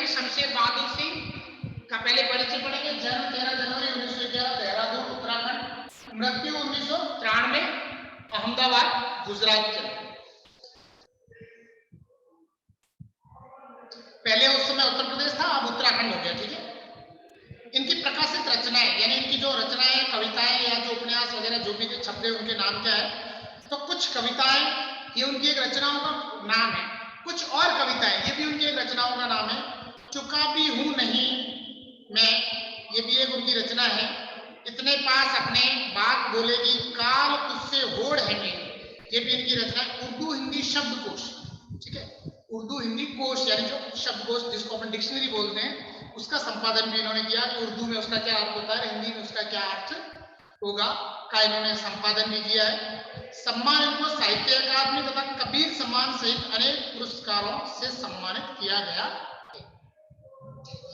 शमशेर बहादुर सिंह का पहले परिचय पढ़ेंगे। जन्म 13 जनवरी 1911 देहरादून उत्तराखंड, मृत्यु 1993 अहमदाबाद गुजरात के। पहले उस समय उत्तर प्रदेश था, अब उत्तराखंड हो गया। ठीक है। इनकी प्रकाशित रचनाएं यानी इनकी जो रचनाएं, कविताएं या जो उपन्यास वगैरह जो भी छपे उनके नाम क्या है? तो कुछ कविताएं ये उनकी एक रचनाओं का नाम है, कुछ और कविताएं ये भी उनकी एक रचनाओं का नाम है। चुका भी हूं नहीं मैं, ये भी एक उनकी रचना है। इतने पास अपने बात बोलेगी काल तुझसे होड़ है मेरी, ये भी इनकी रचना है। उर्दू हिंदी शब्दकोश, ठीक है, उर्दू हिंदी कोश यानी जो शब्दकोश जिसको अपन डिक्शनरी बोलते हैं, उसका संपादन भी इन्होंने किया कि उर्दू में उसका क्या अर्थ होता है, हिंदी में उसका क्या अर्थ होगा, का इन्होंने संपादन भी किया है। सम्मान इनको साहित्य अकादमी तथा कबीर सम्मान सहित अनेक पुरस्कारों से सम्मानित किया गया है।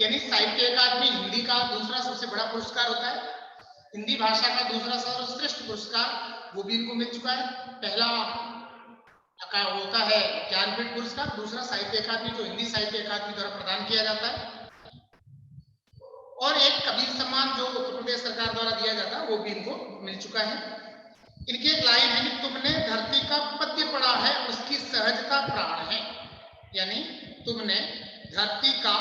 यानी साहित्य अकादमी हिंदी का दूसरा सबसे बड़ा पुरस्कार होता है, हिंदी भाषा का दूसरा सर्वश्रेष्ठ पुरस्कार वो भी इनको मिल चुका है। पहला का होता है ज्ञानपीठ पुरस्कार, दूसरा साहित्य अकादमी जो हिंदी साहित्य अकादमी द्वारा प्रदान किया जाता है, और एक कबीर सम्मान जो उत्तर प्रदेश सरकार द्वारा दिया जाता है वो भी इनको मिल चुका है। इनकी एक लाइन है कि तुमने धरती का पद्य पढ़ा है उसकी सहजता प्राण है, यानी तुमने धरती का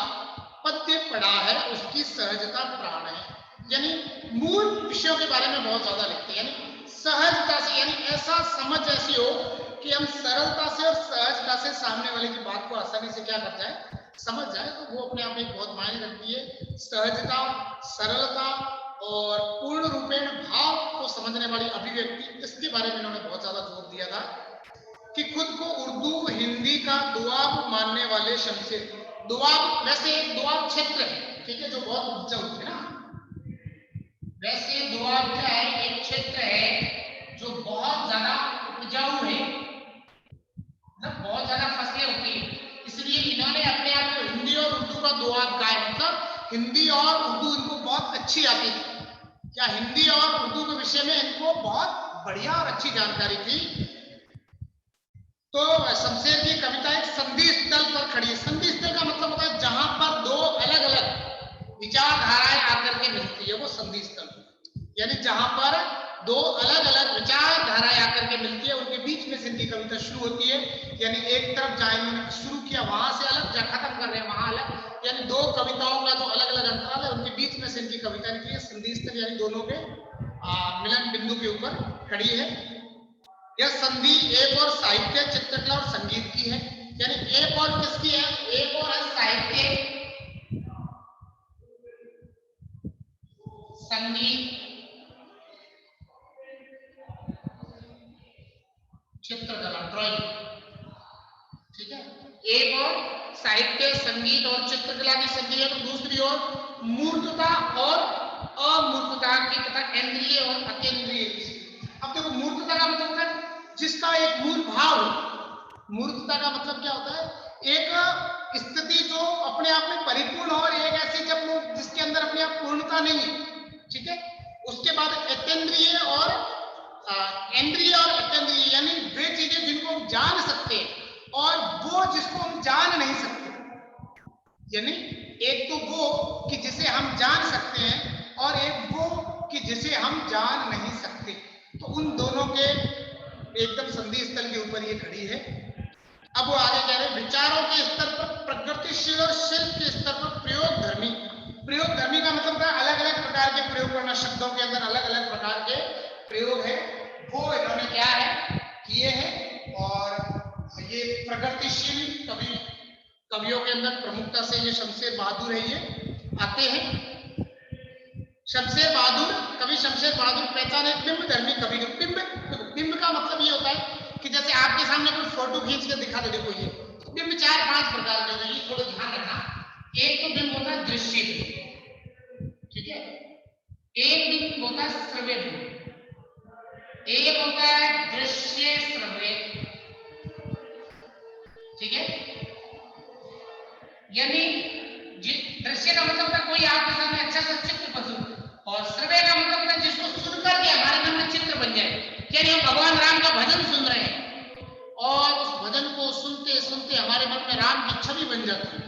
पद्य पढ़ा है उसकी सहजता प्राण है, यानी मूल विषयों के बारे में बहुत ज्यादा लिखते हैं, यानी सहजता से, यानी ऐसा समझ ऐसी हो कि हम सरलता से और सहजता से सामने वाले की बात को आसानी से क्या कर जाए, समझ जाए, तो वो अपने आप में एक बहुत मायने रखती है। सहजता, सरलता और पूर्ण रूपेण भाव को समझने वाली अभिव्यक्ति, इसके बारे में इन्होंने बहुत ज्यादा जोर दिया था कि खुद को उर्दू हिंदी का दुआब मानने वाले शमशेर, दुआब वैसे एक दुआब क्षेत्र है, ठीक है, जो बहुत उपजाऊ है ना, वैसे दुआब क्या है, एक क्षेत्र है जो बहुत ज्यादा उपजाऊ है, मतलब बहुत ज्यादा फसलें होती है, इसलिए इन्होंने अपने आप को हिंदी और उर्दू का दुआब कहा है, मतलब हिंदी और उर्दू इनको बहुत अच्छी आती थी, या हिंदी और उर्दू के विषय में इनको बहुत बढ़िया और अच्छी जानकारी थी। तो शमशेर की कविता एक संधि स्थल पर खड़ी है। संधि स्थल का मतलब होता है जहां पर दो अलग अलग विचारधाराएं आकर के मिलती है, वो संधि स्थल, यानी जहां पर दो अलग अलग विचारधाराएं आकर के मिलती है, उनके बीच में से इनकी कविता शुरू होती है, यानी एक तरफ जहां इन्होंने शुरू किया वहां से अलग, जहां खत्म कर रहे हैं वहां अलग, यानी दो कविताओं का जो अलग अलग अंतराल है उनके बीच में से इनकी कविता निकली है। संधि स्थल यानी दोनों के मिलन बिंदु के ऊपर खड़ी है। यह संधि एक और साहित्य, चित्रकला और संगीत की है, यानी एक और किसकी है, एक और है साहित्य, संगीत, चित्रकला, ड्राइंग, ठीक है, एक और साहित्य, संगीत और चित्रकला की संधि है, तो दूसरी ओर मूर्तता और अमूर्तता की तथा इंद्रिय और अतीन्द्रिय की। अब देखो मूर्तता का मतलब होता है जिसका एक मूल भाव, मूर्तता का मतलब क्या होता है, एक स्थिति जो अपने आप में परिपूर्ण हो और एक ऐसी जब जिसके अंदर अपने आप पूर्णता नहीं है, ठीक है। उसके बाद अतीन्द्रिय और इंद्रिय और अतीन्द्रिय, यानी वे चीजें जिनको हम जान सकते हैं और वो जिसको हम जान नहीं सकते, यानी एक तो वो कि जिसे हम जान सकते हैं और एक वो कि जिसे हम जान नहीं सकते, तो उन दोनों के एकदम संधि स्थल के ऊपर ये खड़ी है। अब वो आगे कह रहे हैं विचारों के स्तर पर प्रगतिशील और शिल्प के स्तर पर प्रयोग धर्मी। प्रयोग धर्मी का मतलब है अलग अलग प्रकार के प्रयोग करना, शब्दों के अंदर अलग अलग प्रकार के प्रयोग है, वो इन्होंने क्या है किए हैं। और ये प्रगतिशील कवियों के अंदर प्रमुखता से ये शमशेर बहादुर है, ये आते हैं। शमशेर बहादुर, कवि शमशेर बहादुर पहचान एक बिंब धर्मी कवि। बिंब का मतलब ये होता है कि जैसे आपके सामने कोई फोटो खींच के दिखा दे, देखो ये बिंब 4-5 प्रकार के होते हैं, ये थोड़ा ध्यान रखना। एक तो बिंब होता है दृश्य, ठीक है, एक बिंब होता है श्रव्य, एक होता है दृश्य श्रव्य, ठीक है, यानी दृश्य का मतलब है कोई आपके सामने अच्छा सा चित्र बन, और श्रव्य का मतलब है जिसको सुनकर के हमारे मन में चित्र बन जाए, यानी हम भगवान राम का भजन सुन रहे हैं और उस भजन को सुनते सुनते हमारे मन में राम की छवि बन जाती है,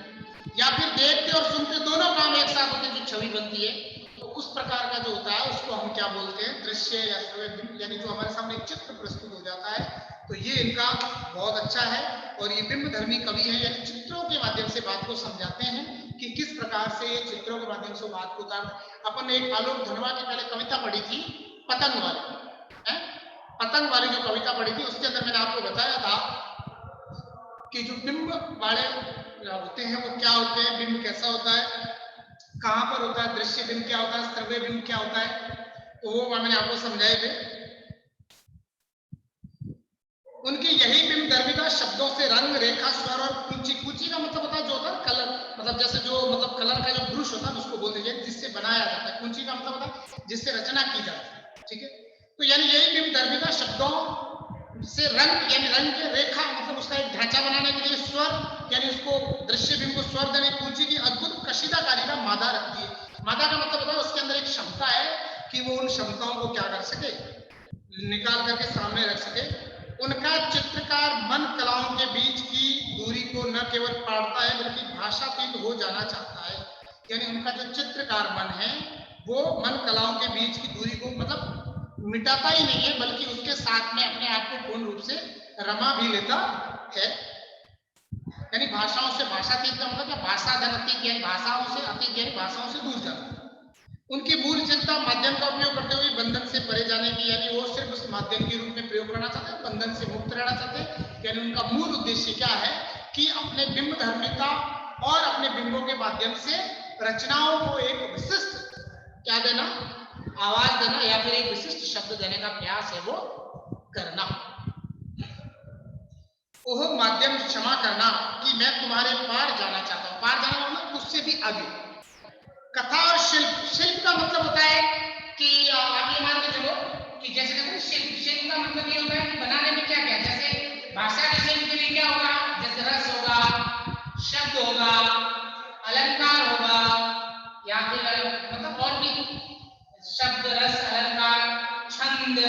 या फिर देखते और सुनते दोनों काम एक साथ होते जो छवि बनती है, तो उस प्रकार का जो होता है उसको हम क्या बोलते हैं, दृश्य या बिंब, यानी जो हमारे सामने एक चित्र प्रस्तुत हो जाता है। तो ये इनका बहुत अच्छा है और ये बिंब धर्मी कवि है, यानी चित्रों के माध्यम से बात को समझाते हैं कि किस प्रकार से ये चित्रों के माध्यम से बात को उतारते। अपन ने एक आलोक धनवा की पहले कविता पढ़ी थी पतंग वाली, पतंग वाली जो कविता पढ़ी थी उसके अंदर मैंने आपको बताया था कि जो बिंब वाले होते हैं वो क्या होते हैं, बिंब कैसा होता है, कहां पर होता है, दृश्य बिंब क्या होता है, श्रव्य बिंब क्या होता है, तो वो मैंने आपको समझाए थे। उनकी यही बिंब धर्मिता शब्दों से रंग, रेखा, स्वर और कुंची, कुंची का मतलब होता है जो होता है कलर, मतलब जैसे जो मतलब कलर का जो ब्रुश होता है उसको बोलते हैं जिससे बनाया जाता है, कुंची का मतलब होता है जिससे रचना की जाती है, ठीक है। तो यानी यही बिंब धर्मिता शब्दों से रंग, यानी रंग के, रेखा मतलब उसका एक ढांचा बनाने के लिए, स्वर यानी उसको दृश्य बिंब को स्वर देने, कुंची की अद्भुत कशीदाकारी का मादा रखती है। मादा का मतलब होता है उसके अंदर एक क्षमता है कि वो उन क्षमताओं को क्या कर सके, निकाल करके सामने रख सके। उनका चित्रकार मन कलाओं के बीच की दूरी को न केवल पाड़ता है बल्कि भाषातीत हो जाना चाहता है, यानी उनका जो चित्रकार मन है वो मन कलाओं के बीच की दूरी को मतलब मिटाता ही नहीं है बल्कि उसके साथ में अपने आप को पूर्ण रूप से रमा भी लेता है। यानी भाषाओं से भाषातीत का मतलब भाषाधन अतीत, यानी भाषाओं से अतीत यानी भाषाओं से दूर जाना। उनकी मूल चिंता माध्यम का उपयोग करते हुए बंधन से परे जाने की, यानी वो सिर्फ उस माध्यम के रूप में प्रयोग करना चाहते हैं, बंधन से मुक्त रहना चाहते हैं। यानी उनका मूल उद्देश्य क्या है कि अपने बिंब धर्मिता और अपने बिंबों के माध्यम से रचनाओं को एक विशिष्ट क्या देना, आवाज देना या फिर एक विशिष्ट शब्द देने का प्रयास है वो करना। ओह माध्यम क्षमा करना कि मैं तुम्हारे पार जाना चाहता हूं, पार जाना मतलब उससे भी आगे। कथा और शिल्प, शिल्प का मतलब होता है कि आप ये मान के चलो कि जैसे कहते हैं शिल्प, शिल्प का मतलब ये होता है कि बनाने में क्या क्या, जैसे भाषा के शिल्प के लिए क्या होगा, जैसे रस होगा, शब्द होगा, अलंकार होगा, या फिर मतलब और भी शब्द, रस, अलंकार, छंद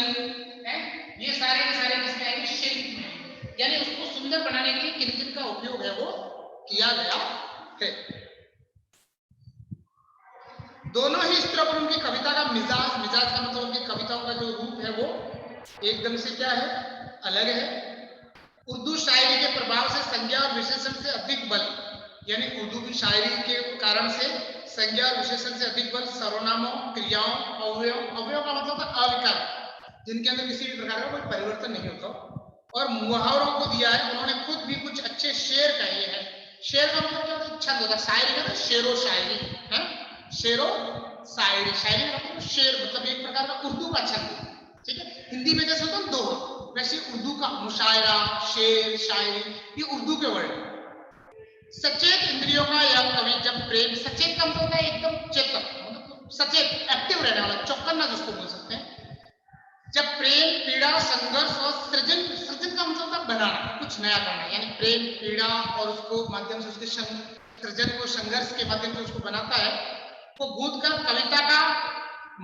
है, ये सारे के सारे किसमें आएंगे, शिल्प में। यानी उसको सुंदर बनाने के लिए किन किन का उपयोग है वो किया गया है। दोनों ही स्तरों पर उनकी कविता का मिजाज, मिजाज का मतलब उनकी कविताओं का जो रूप है वो एकदम से क्या है, अलग है। उर्दू शायरी के प्रभाव से संज्ञा और विशेषण से अधिक बल, यानी उर्दू की शायरी के कारण से संज्ञा और विशेषण से अधिक बल सर्वनामों, क्रियाओं, अवयव, अवयव का मतलब होता है अविकल, जिनके अंदर किसी भी प्रकार का कोई परिवर्तन नहीं होता, और मुहावरों को दिया है। उन्होंने खुद भी कुछ अच्छे शेर कहे हैं। शेर का मतलब क्या होता है, छंद होता है, शायरी का शेरो शायरी है, शेरो शायरी, शायरी का मतलब शेर मतलब एक प्रकार का उर्दू का छंद, ठीक है। हिंदी में जैसे होता है दोहा, वैसे उर्दू का मुशायरा, शेर, शायरी ये उर्दू के वर्ड। सचेत इंद्रियों का यह कवि जब प्रेम, सचेत का मतलब होता है एकदम चेतन, मतलब सचेत एक्टिव रहने वाला, चौकन्ना जिसको बोल सकते हैं। जब प्रेम, पीड़ा, संघर्ष और सृजन, सृजन का मतलब होता है बनाना, कुछ नया करना, यानी प्रेम, पीड़ा और उसको माध्यम से उसके सृजन को संघर्ष के माध्यम से उसको बनाता है, वो गूंथ कर कविता का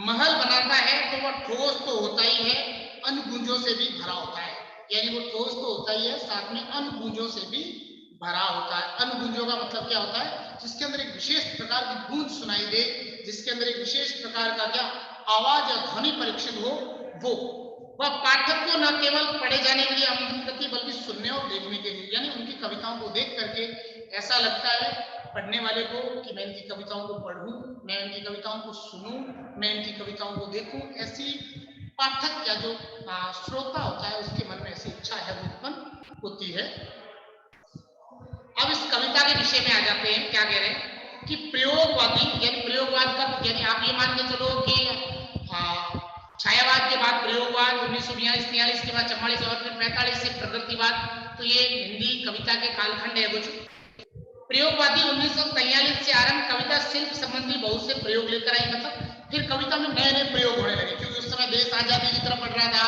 महल बनाता है, तो वह ठोस तो होता ही है, अनगुंजों से भी भरा होता है। यानी वो ठोस तो होता ही है, साथ में अनगुंजों से भी भरा होता है। अनगुंजों का मतलब क्या होता है, जिसके अंदर एक विशेष प्रकार की गूंज सुनाई दे, जिसके अंदर एक विशेष प्रकार का क्या आवाज या ध्वनि परीक्षण हो, वो वह पाठक को न केवल पढ़े जाने के लिए आमंत्रित करती बल्कि सुनने और देखने के लिए, यानी उनकी कविताओं को देख करके ऐसा लगता है पढ़ने वाले को कि मैं इनकी कविताओं को पढ़ूं, मैं इनकी कविताओं को सुनूं, मैं इनकी कविताओं को देखूं, ऐसी पाठक या जो श्रोता होता है उसके मन में ऐसी इच्छा है वो उत्पन्न होती है। अब इस कविता के विषय में आ जाते हैं, क्या कह रहे हैं कि प्रयोगवादी, यानी प्रयोगवाद का, यानी आप ये मान के चलो कि छायावाद के बाद प्रयोगवाद, 1942-43 के बाद 44 और फिर 45 से प्रगतिवाद, तो ये हिंदी कविता के कालखंड है कुछ। प्रयोगवादी 1943 से आरंभ कविता शिल्प संबंधी बहुत से प्रयोग लेकर आई, मतलब फिर कविता में नए नए प्रयोग होने लगे, क्योंकि उस समय देश आजादी की तरफ बढ़ रहा था,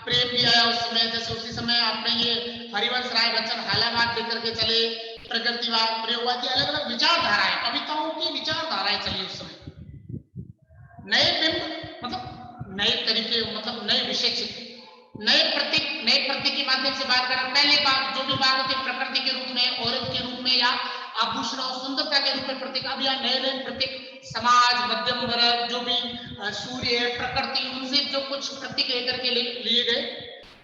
प्रेम भी आया उस समय, जैसे उसी समय आपने ये हरिवंश राय बच्चन हालाबाद लेकर के चले, प्रगतिवाद, प्रयोगवाद, अलग अलग विचारधाराएं, कविताओं की विचारधाराएं चली उस समय। नए बिंब मतलब नए तरीके, मतलब नए विषय चित्र, नए प्रतीक के माध्यम से बात करना। पहले बात जो भी बात होती है प्रकृति के रूप में, औरत के रूप में या आभूषण और सुंदरता के रूप में प्रतीक। अब यहाँ नए नए प्रतीक समाज, मध्यम वर्ग, जो भी सूर्य है, प्रकृति, उनसे जो कुछ प्रतीक लेकर के लिए गए।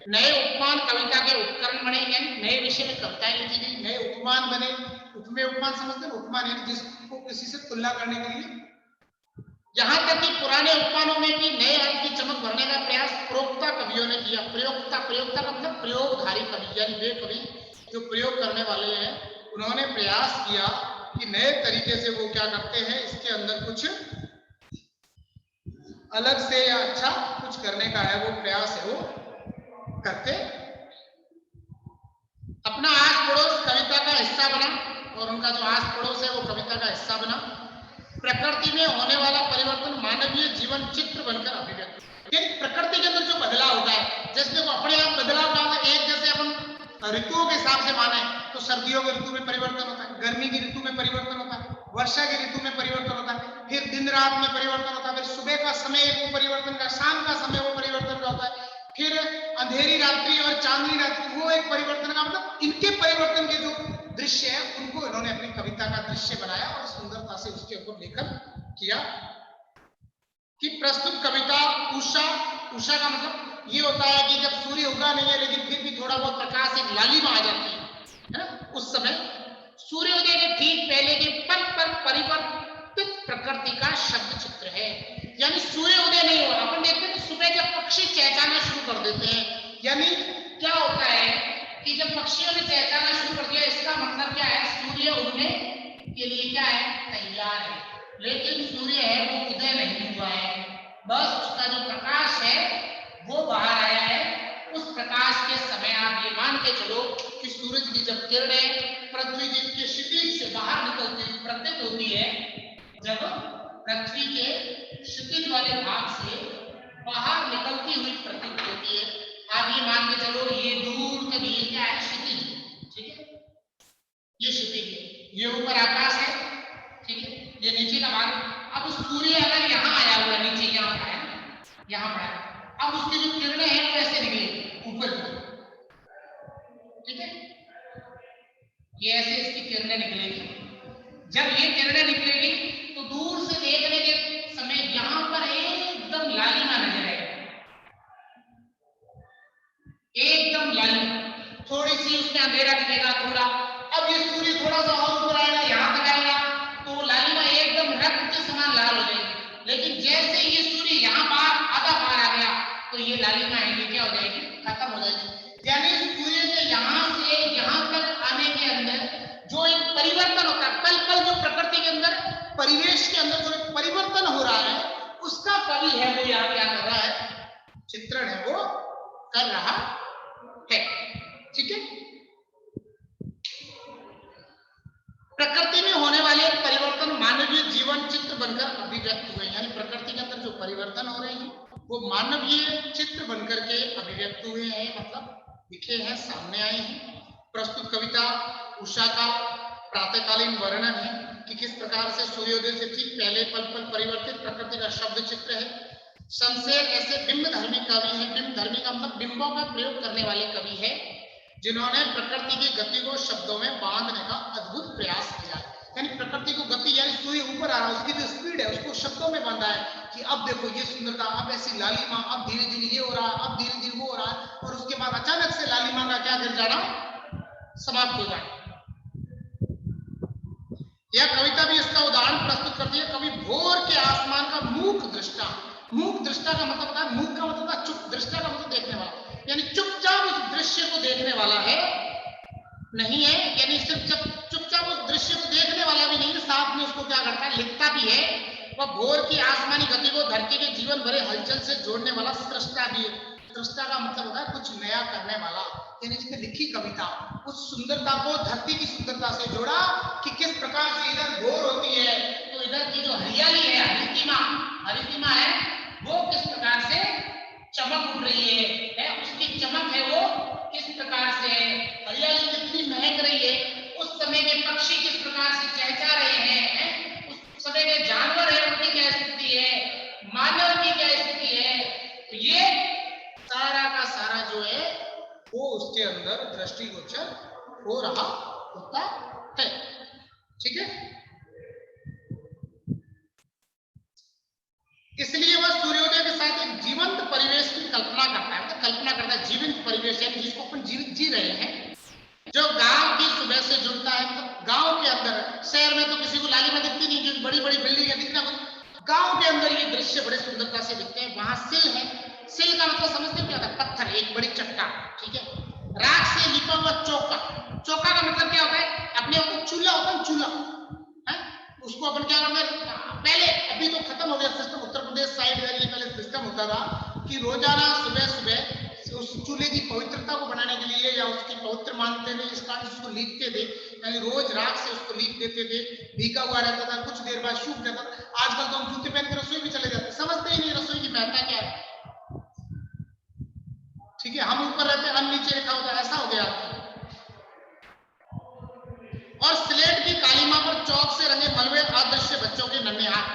नए उपमान कविता के उपकरण बने, यानी नए विषय में कविताएं लिखी गई, नए उपमान बने। उपमेय उपमान समझते हैं, उपमान यानी जिसको किसी से तुलना करने के लिए। यहां तक कि पुराने उपमानों में भी नए अर्थ की चमक भरने का प्रयास प्रयोक्ता कवियों ने किया। प्रयोक्ता का मतलब प्रयोगधारी कवि, यानी वे कवि जो प्रयोग करने वाले हैं, उन्होंने प्रयास किया कि नए तरीके से वो क्या करते हैं, इसके अंदर कुछ अलग से या अच्छा कुछ करने का है वो प्रयास है, वो करते। अपना आस पड़ोस कविता का हिस्सा बना, और उनका जो आस पड़ोस है वो कविता का हिस्सा बना। प्रकृति में होने वाला परिवर्तन मानवीय जीवन चित्र बनकर अभिव्यक्त, यानी प्रकृति के अंदर जो बदलाव होता है, जैसे वो अपने आप बदलाव का एक, जैसे अपन ऋतुओं के हिसाब से माने तो सर्दियों के ऋतु में परिवर्तन होता है, गर्मी की ऋतु में परिवर्तन होता है, वर्षा की ऋतु में परिवर्तन होता है, फिर दिन रात में परिवर्तन होता है, फिर सुबह का समय वो परिवर्तन का, शाम का समय वो परिवर्तन का होता है, फिर अंधेरी रात्रि और चांदनी रात्रि वो एक परिवर्तन का, मतलब इनके परिवर्तन के जो दृश्य है उनको इन्होंने अपनी कविता का दृश्य बनाया और सुंदरता से उसके ऊपर लेखन किया। कि प्रस्तुत कविता उषा का मतलब ये होता है कि जब सूर्य उगा नहीं है लेकिन फिर भी थोड़ा बहुत प्रकाश, एक लालिमा आ जाती है ना, उस समय सूर्योदय के ठीक पहले के पल पर परिवर्तित प्रकृति का शब्द चित्र है। यानी सूर्योदय नहीं हुआ, अपन देखते हैं सुबह जब पक्षी चहचहाना शुरू कर देते हैं, यानी क्या होता है कि जब पक्षियों ने चहचहाना शुरू कर दिया, इसका मतलब क्या है, सूर्य उगने के लिए क्या है, तैयार है। लेकिन सूर्य है वो उदय नहीं हुआ है, बस उसका जो प्रकाश है वो बाहर आया है। उस प्रकाश के समय आप ये मान के चलो कि सूरज की जब किरणें पृथ्वी के क्षितिज से बाहर निकलती हुई प्रतीत होती है, जब पृथ्वी के क्षितिज वाले भाग से बाहर निकलती हुई प्रतीत होती है, आप ये मान के चलो ये दूर तक ये क्या है, क्षितिज, ठीक है, ये क्षितिज है, ये ऊपर आकाश है, ठीक है, ये नीचे का भाग। अब सूर्य अगर यहाँ आया हुआ, नीचे यहाँ पर है, यहाँ पर है, अब उसकी जो किरणें हैं वो ऐसे निकलेगी ऊपर की, ठीक है, ये ऐसे इसकी किरणें निकलेगी। जब ये किरणें निकलेगी तो दूर से देखने के समय यहाँ पर एकदम लालिमा नजर आएगी, एकदम लालिमा, थोड़ी सी उसमें अंधेरा दिखेगा थोड़ा। अब ये सूर्य थोड़ा सा और ऊपर आएगा, यहाँ तक आएगा तो लालिमा एकदम रक्त के समान लाल हो जाएगी। लेकिन जैसे ये सूर्य यहाँ पार आधा पार आ गया तो ये लालिमा है क्या हो जाएगी, खत्म हो जाएगी। यानी सूर्य के यहाँ से यहाँ तक आने के अंदर जो एक परिवर्तन होता है, पल पल जो प्रकृति के अंदर, परिवेश के अंदर जो एक परिवर्तन हो रहा है, उसका कवि है वो यहाँ क्या कर रहा है, चित्रण है वो कर रहा है, ठीक है। प्रकृति में होने वाले परिवर्तन मानवीय जीवन चित्र बनकर अभिव्यक्त हुए, यानी प्रकृति के अंदर जो परिवर्तन हो रहे हैं वो मानवीय चित्र बनकर के अभिव्यक्त हुए हैं, मतलब दिखे हैं, सामने आए हैं। प्रस्तुत कविता उषा का प्रातःकालीन वर्णन है कि किस प्रकार से सूर्योदय से ठीक पहले पल पल परिवर्तित प्रकृति का शब्द चित्र है। शमशेर ऐसे बिंब धर्मी कवि हैं, बिंब धर्मी का मतलब बिंबों का प्रयोग करने वाले कवि है, जिन्होंने प्रकृति की गति को शब्दों में बांधने का अद्भुत प्रयास किया। यानी प्रकृति को गति, यानी सूर्य ऊपर आ रहा है, उसकी जो स्पीड है उसको शब्दों में बांधा है कि अब देखो ये सुंदरता, अब ऐसी लालिमा, अब धीरे धीरे ये हो रहा है, अब धीरे धीरे वो हो रहा है, और उसके बाद अचानक से लालिमा का क्या गिर जाना, समाप्त हो जाना। यह कविता भी इसका उदाहरण प्रस्तुत करती है। कवि भोर के आसमान का मूक दृष्टा, मूक दृष्टा का मतलब होता है, मूक का मतलब होता है चुप, दृष्टा का मतलब देखने वाला, यानी चुपचाप उस दृश्य को देखने वाला है नहीं है, यानी सिर्फ चुपचाप उस दृश्य को देखने वाला भी नहीं है, साथ में उसको क्या करता है, लिखता भी है। वह भोर की आसमानी गति को धरती के जीवन भरे हलचल से जोड़ने वाला सृष्टा भी है। सृष्टा का मतलब होता है कुछ नया करने वाला, यानी इसने लिखी कविता उस सुंदरता को धरती की सुंदरता से जोड़ा कि किस प्रकार से इधर भोर होती है तो इधर की जो हरियाली है, हरितिमा है, वो किस प्रकार से चमक उठ रही है, उसकी चमक है वो किस प्रकार से है, हरियाली कितनी महक रही है, उस समय के पक्षी किस प्रकार से चहचहा रहे हैं, उस समय के जानवर है उनकी क्या स्थिति है, मानव की क्या स्थिति है, तो ये सारा का सारा जो है वो उसके अंदर दृष्टिगोचर हो रहा होता है। ठीक है। इसलिए वह सूर्योदय के साथ एक जीवंत परिवेश की कल्पना करता है, मतलब कल्पना करता है जीवंत परिवेश है जिसको अपन जीवित जी रहे हैं, जो गांव की सुबह से जुड़ता है। तो गांव के अंदर, शहर में तो किसी को लालिमा दिखती नहीं, जो बड़ी बड़ी बिल्डिंग है दिखना कुछ, गांव के अंदर ये दृश्य बड़े सुंदरता से दिखते हैं। वहां सिल है, सिल का मतलब समझते हो क्या होता है? पत्थर, एक बड़ी चट्टान, ठीक है। राख से लिपा हुआ चौका, चौका का मतलब क्या होता है? अपने ऊपर चूल्हा होता है, चूल्हा है, उसको अपन क्या करते हैं पहले, अभी तो खत्म हो गया सिस्टम, उत्तर प्रदेश साइड में ये पहले सिस्टम होता था कि रोजाना सुबह सुबह उस चूल्हे की पवित्रता को बनाने के लिए या उसकी पवित्र मानते थे, इस कारण उसको लीपते थे, यानी रोज रात से उसको लीप देते थे, भीगा हुआ रहता था, कुछ देर बाद सूख जाता था। आजकल तो हम जूते पहन के रसोई भी चले जाते, समझते ही नहीं रसोई की महत्ता क्या है, ठीक है। हम ऊपर रहते, हम नीचे रखा होता, ऐसा हो गया। और स्लेट की कालीमा पर चौक से रंगे मलबे अदृश्य बच्चों के नन्हे हाथ।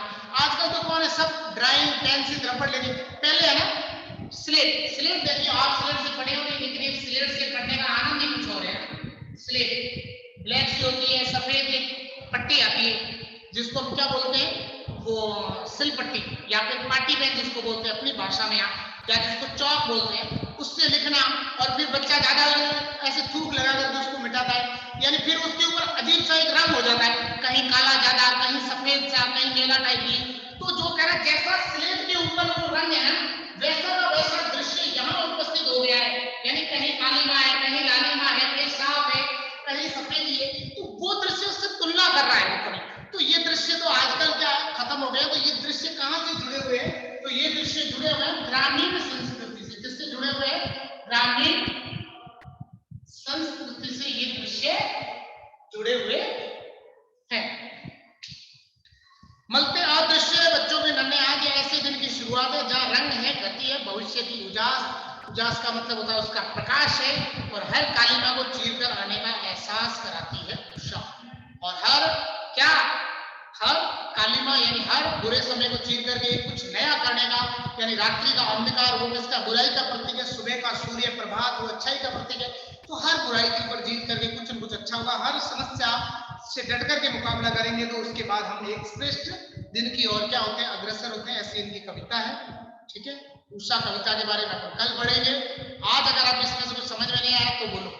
आजकल तो कौन है, सब ड्राइंग पेंसिल रबड़ लेके, पहले है ना स्लेट, स्लेट देखिए आप स्लेट से पढ़े होंगे, लेकिन एक स्लेट से पढ़ने का आनंद ही कुछ और है। स्लेट ब्लैक सी होती है, सफेद एक पट्टी आती है जिसको हम क्या बोलते हैं, वो सिल पट्टी या फिर पाटी पेन जिसको बोलते हैं अपनी भाषा में, या जिसको चौक बोलते हैं, उससे लिखना। और फिर बच्चा ज्यादा ऐसे थूक लगाकर उसको मिटाता है, यानी फिर उसके ऊपर अजीब सा एक रंग हो जाता है, कहीं काला ज्यादा, कहीं सफेद सा, कहीं नीला टाइप की। तो जो कह रहा है जैसा स्लेट के ऊपर वो रंग है ना, वैसा का वैसा दृश्य यहाँ उपस्थित हो गया है, यानी कहीं कालीमा है, कहीं लालिमा है, कहीं साफ है, कहीं सफेद है, तो वो दृश्य उससे तुलना कर रहा है ऊपर। तो ये दृश्य तो आजकल क्या खत्म हो गया। तो ये दृश्य कहाँ से जुड़े हुए हैं? तो ये दृश्य जुड़े हुए हैं ग्रामीण संस्कृति से। किससे जुड़े हुए हैं? ग्रामीण संस्कृति से ये दृश्य जुड़े हुए हैं। मलते अदृश्य बच्चों के नन्हे हाथ, ऐसे दिन की शुरुआत है जहां रंग है, गति है, भविष्य की उजास, उजास का मतलब होता है उसका प्रकाश है, और हर कालीमा को चीर कर आने का एहसास कराती है उषा। और हर क्या, हर कालीमा यानी हर बुरे समय को चीर करके कुछ नया करने का, यानी रात्रि का अंधकार वो इसका बुराई का प्रतीक है, सुबह का सूर्य प्रभात वो अच्छाई का प्रतीक है। तो हर बुराई के ऊपर जीत करके कुछ न कुछ अच्छा होगा। हर समस्या से डट करके मुकाबला करेंगे तो उसके बाद हम एक श्रेष्ठ दिन की ओर क्या होते हैं, अग्रसर होते हैं। ऐसी इनकी कविता है, ठीक है। उषा कविता के बारे में अपन कल पढ़ेंगे। आज अगर आप इसमें से कुछ समझ में नहीं आया तो बोलो।